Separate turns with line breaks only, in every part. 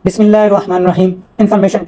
बिस्मिल्लाहिर्रहमानिर्रहीम। Information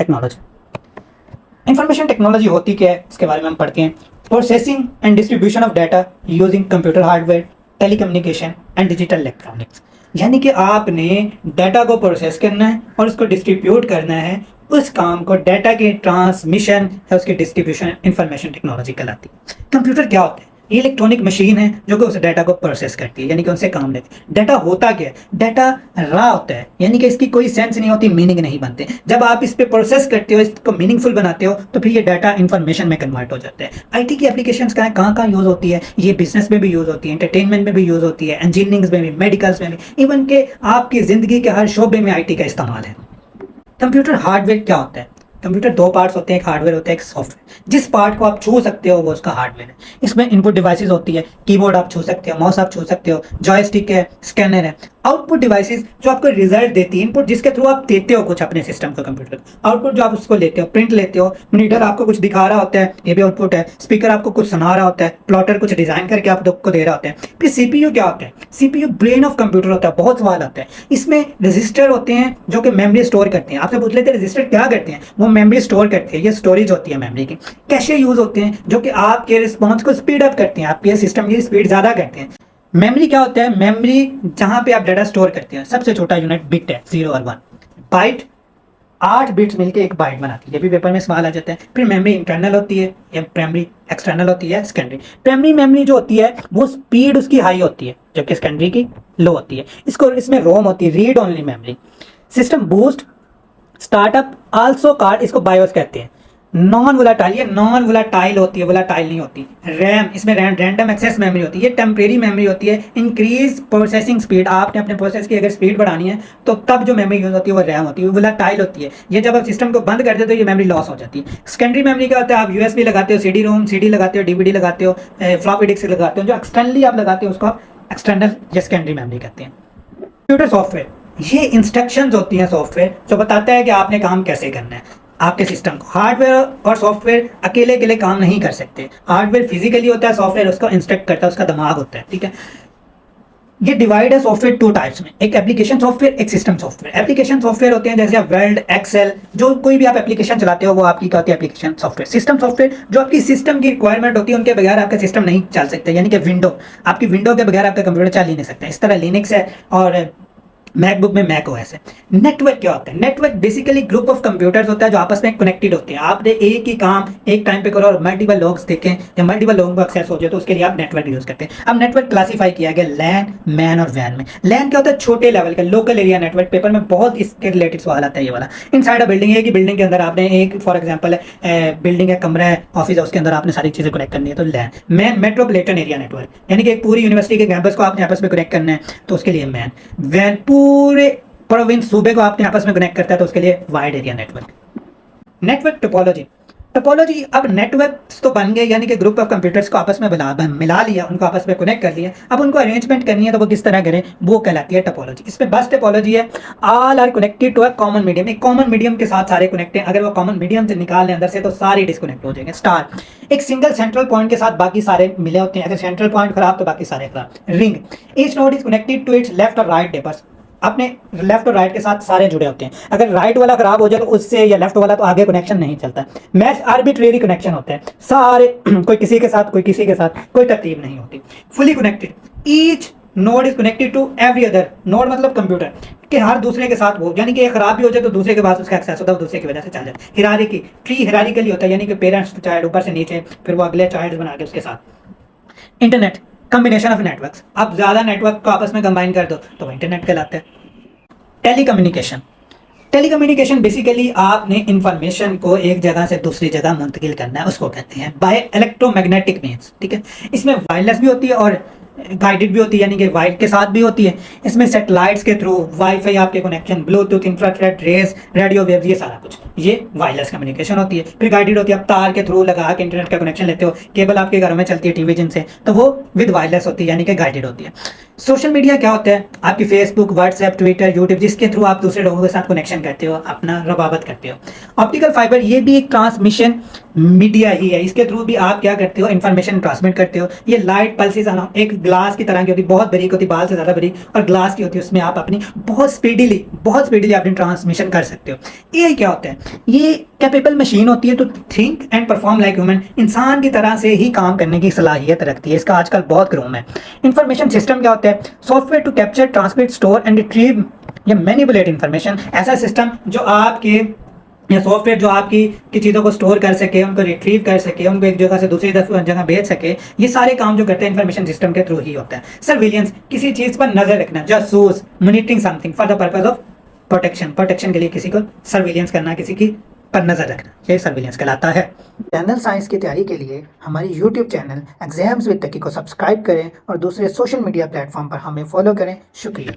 technology होती क्या है इसके बारे में हम पढ़ते हैं। Processing and distribution of data using computer hardware, telecommunication and digital electronics. यानी कि आपने डाटा को प्रोसेस करना है और उसको डिस्ट्रीब्यूट करना है। उस काम को डाटा के ट्रांसमिशन है, उसकी डिस्ट्रीब्यूशन इंफॉर्मेशन टेक्नोलॉजी कहलाती है। कंप्यूटर क्या होता है? ये इलेक्ट्रॉनिक मशीन है जो कि उस डाटा को प्रोसेस करती है, यानी कि उनसे काम लेती है। डाटा होता क्या है? डाटा रॉ होता है, यानी कि इसकी कोई सेंस नहीं होती, मीनिंग नहीं बनते। जब आप इस पे प्रोसेस करते हो, इसको मीनिंगफुल बनाते हो, तो फिर ये डाटा इंफॉर्मेशन में कन्वर्ट हो जाता है। आईटी की एप्लीकेशंस कहाँ यूज़ होती है? ये बिजनेस में भी यूज़ होती है, एंटरटेनमेंट में भी यूज़ होती है, इंजीनियरिंग में भी, मेडिकल्स में भी, इवन के आपकी ज़िंदगी के हर शोबे में आईटी का इस्तेमाल है। कंप्यूटर हार्डवेयर क्या होता है? कंप्यूटर दो पार्ट्स होते हैं, एक हार्डवेयर होता है, एक सॉफ्टवेयर। जिस पार्ट को आप छू सकते हो वो उसका हार्डवेयर है। इसमें इनपुट डिवाइसेस होती है, कीबोर्ड आप छू सकते हो, माउस आप छू सकते हो, जॉयस्टिक है, स्कैनर है। आउटपुट डिवाइसेस जो आपको रिजल्ट देती है, इनपुट जिसके थ्रू आप देते हो कुछ अपने सिस्टम को कंप्यूटर को, आउटपुट जो आप उसको लेते हो, प्रिंट लेते हो। मॉनिटर आपको कुछ दिखा रहा होता है, ये भी आउटपुट है। स्पीकर आपको कुछ सुना रहा होता है, प्लॉटर कुछ डिजाइन करके आप को दे रहा होता है। फिर सीपीयू क्या होता है? सीपीयू ब्रेन ऑफ कंप्यूटर होता है। बहुत सवाल आता है इसमें। रजिस्टर होते हैं जो कि मेमोरी स्टोर करते हैं। आपसे पूछ लेते हैं रजिस्टर क्या करते हैं? वो मेमोरी स्टोर करते हैं, ये स्टोरेज होती है मेमोरी की। कैशे यूज होते हैं जो कि आपके रिस्पॉन्स को स्पीड अप करते हैं, आपके सिस्टम की स्पीड ज्यादा करते हैं। मेमोरी क्या होता है? मेमोरी जहां पे आप डाटा स्टोर करते हैं, सबसे छोटा यूनिट बिट है, 0 और 1। बाइट 8 बिट्स मिलकर एक बाइट बनाती है। ये भी पेपर में सवाल आ जाता है। फिर मेमोरी इंटरनल होती है या मेमोरी एक्सटर्नल होती है, सेकेंडरी। प्राइमरी मेमोरी जो होती है वो स्पीड उसकी हाई होती है, जबकि सेकेंडरी की लो होती है। इसमें रोम होती है, read only memory. System boost, startup, also called, इसको बायोस कहते हैं। नॉन वोलाटाइल, ये नॉन वोलाटाइल होती है, वोलाटाइल नहीं होती। रैम, इसमें रैंडम एक्सेस मेमोरी होती है, ये टेम्परेरी मेमोरी होती है। इंक्रीज प्रोसेसिंग स्पीड, आपने अपने प्रोसेस की अगर स्पीड बढ़ानी है तो तब जो मेमोरी यूज होती है वो रैम होती है, वोलाटाइल होती है। ये जब आप सिस्टम को बंद कर देते हो ये मेमोरी लॉस हो जाती है। सेकेंडरी मेमोरी क्या होता है? आप यूएसबी लगाते हो, सीडी रोम, सीडी लगाते हो, डीवीडी लगाते हो, फ्लॉपी डिस्क लगाते हो। जो एक्सटर्नली आप लगाते हो उसको एक्सटर्नल या सेकेंडरी मेमोरी कहते हैं। कंप्यूटर सॉफ्टवेयर, ये इंस्ट्रक्शंस होती हैं सॉफ्टवेयर जो बताता है कि आपने काम कैसे करना है आपके सिस्टम को। हार्डवेयर और सॉफ्टवेयर अकेले अकेले काम नहीं कर सकते। हार्डवेयर फिजिकली होता है, सॉफ्टवेयर उसको इंस्ट्रक्ट करता है, उसका दिमाग होता है, ठीक है। ये डिवाइड है सॉफ्टवेयर 2 टाइप्स में, एक एप्लीकेशन सॉफ्टवेयर, एक सिस्टम सॉफ्टवेयर। एप्लीकेशन सॉफ्टवेयर होते हैं जैसे आप वर्ड, एक्सेल, जो कोई भी आप एप्लीकेशन चलाते हो वो आपकी क्या होती है? Application software. सिस्टम सॉफ्टवेयर जो आपकी सिस्टम की रिक्वायरमेंट होती है, उनके बगैर आपका सिस्टम नहीं चल सकता। यानी कि विंडो, आपकी विंडो के बगैर आपका कंप्यूटर चल ही नहीं सकता। इस तरह लिनक्स है और मैकबुक में मैक ओएस है। नेटवर्क क्या होता है? Network basically group of computers होता है जो आपस में कनेक्टेड होते हैं। आपने एक ही काम एक टाइम पे करो और मल्टीपल लोग देखें या मल्टीपल लोगों को एक्सेस हो जाए तो उसके लिए आप नेटवर्क यूज करते हैं। अब नेटवर्क क्लासीफाई किया गया लैन, मैन और वैन में। लैन क्या होता है? छोटे लेवल का लोकल एरिया नेटवर्क। पेपर में बहुत इसके रिलेटेड सवाल आता है ये वाला। इनसाइड अ बिल्डिंग है कि बिल्डिंग के अंदर आपने एक फॉर एग्जाम्पल बिल्डिंग है, कमरा है, ऑफिस है, उसके अंदर आपने सारी चीजें कनेक्ट करनी है तो लैन। मैन मेट्रोपॉलिटन एरिया नेटवर्क, यानी कि एक पूरी यूनिवर्सिटी के कैंपस को आपने आपस में कनेक्ट करना है तो उसके लिए मैन। वैन पूरे प्रोविंस, सूबे को आपने आपस में कनेक्ट करता है तो उसके लिए wide area network. Network topology, topology, अब नेटवर्क तो बन गए, यानी कि ग्रुप ऑफ कंप्यूटर्स को आपस में मिला लिया, उनको आपस में कनेक्ट कर लिया। अब उनको अरेंजमेंट करनी है तो वो किस तरह करें, वो कहलाती है टोपोलॉजी। इसमें बस टोपोलॉजी है, all are connected to a common medium. एक कॉमन मीडियम के साथ सारे कनेक्ट हैं। अगर वो कॉमन मीडियम से निकाल लें अंदर से तो सारे डिस्कनेक्ट हो जाएंगे। स्टार, एक सिंगल सेंट्रल पॉइंट के साथ बाकी सारे मिले होते हैं। अगर सेंट्रल पॉइंट खराब तो बाकी सारे खराब। Ring, each node is connected to its left और राइट नेबर्स। अपने लेफ्ट और राइट के साथ सारे जुड़े होते हैं। अगर राइट वाला खराब हो जाए तो उससे, या लेफ्ट वाला, तो आगे कनेक्शन नहीं चलता। मैच आर्बिट्रेरी कनेक्शन होते हैं सारे, कोई किसी के साथ, कोई किसी के साथ, कोई तरतीब नहीं होती। Fully connected, each node is connected to every other. Node मतलब कंप्यूटर के हर दूसरे के साथ वो, यानी कि एक खराब भी हो जाए तो दूसरे के पास उसका एक्सेस होता है, दूसरे की वजह से चल जाए। हिरारिकी, ट्री हिरारिकली होता है, यानी कि पेरेंट्स चाइल्ड ऊपर से नीचे, फिर वो अगले चाइल्ड बना के उसके साथ। Internet, combination of networks. आप ज्यादा नेटवर्क को आपस में कंबाइन कर दो तो वो इंटरनेट कहलाता है। टेलीकम्युनिकेशन, टेलीकम्युनिकेशन बेसिकली आपने इंफॉर्मेशन को एक जगह से दूसरी जगह मुंतकिल करना है, उसको कहते हैं बाय इलेक्ट्रोमैग्नेटिक मीन्स, ठीक है। इसमें वायरलेस भी होती है और गाइडेड भी होती है, यानी कि वाइड के साथ भी होती है। इसमें सैटेलाइट्स के थ्रू, वाईफाई आपके connection, Bluetooth, infrared rays, radio waves, ये सारा कुछ, ये वायरलेस कम्युनिकेशन होती है। फिर गाइडेड होती है, आप तार के थ्रू लगा के इंटरनेट का कनेक्शन लेते हो, केबल आपके घरों में चलती है टेलीविजन से, तो वो विद वायरलेस होती है, यानी कि गाइडेड होती है। सोशल मीडिया क्या होता है? आपकी फेसबुक, व्हाट्सएप, ट्विटर, यूट्यूब, जिसके थ्रू आप दूसरे लोगों के साथ कनेक्शन करते हो, अपना रबाबत करते हो। ऑप्टिकल फाइबर ये भी एक ट्रांसमिशन मीडिया ही है। इसके थ्रू भी आप क्या करते हो? इंफॉर्मेशन ट्रांसमिट करते हो। ये लाइट पल्सेस एक ग्लास की तरह की होती है, बहुत बारीक होती है, बाल से ज़्यादा बारीक और ग्लास की होती है। उसमें आप अपनी बहुत स्पीडीली अपनी ट्रांसमिशन कर सकते हो। ये क्या होता है? ये कैपेबल मशीन होती है, तो think and perform like human, इंसान की तरह से ही काम करने की सलाहियत रखती है। इसका आजकल बहुत क्रोम है। इंफॉर्मेशन सिस्टम क्या होता है? Software to capture, transmit, store and retrieve या मैनिपुलेट इंफॉर्मेशन। ऐसा सिस्टम जो आपके या सॉफ्टवेयर जो आपकी की चीज़ों को स्टोर कर सके, उनको रिट्रीव कर सके, उनको एक जगह से दूसरी जगह भेज सके। ये सारे काम जो करते हैं इंफॉर्मेशन सिस्टम के थ्रू ही होता है। सर्विलियंस, किसी चीज़ पर नजर रखना। जासूस, monitoring something for the purpose of protection के लिए किसी को सर्विलियंस करना, किसी की पर नजर रखना, ये सर्विलेंस कहलाता है। जनरल साइंस की तैयारी के लिए हमारी यूट्यूब चैनल एग्जाम्स विद तकी को सब्सक्राइब करें और दूसरे सोशल मीडिया प्लेटफॉर्म पर हमें फॉलो करें। शुक्रिया।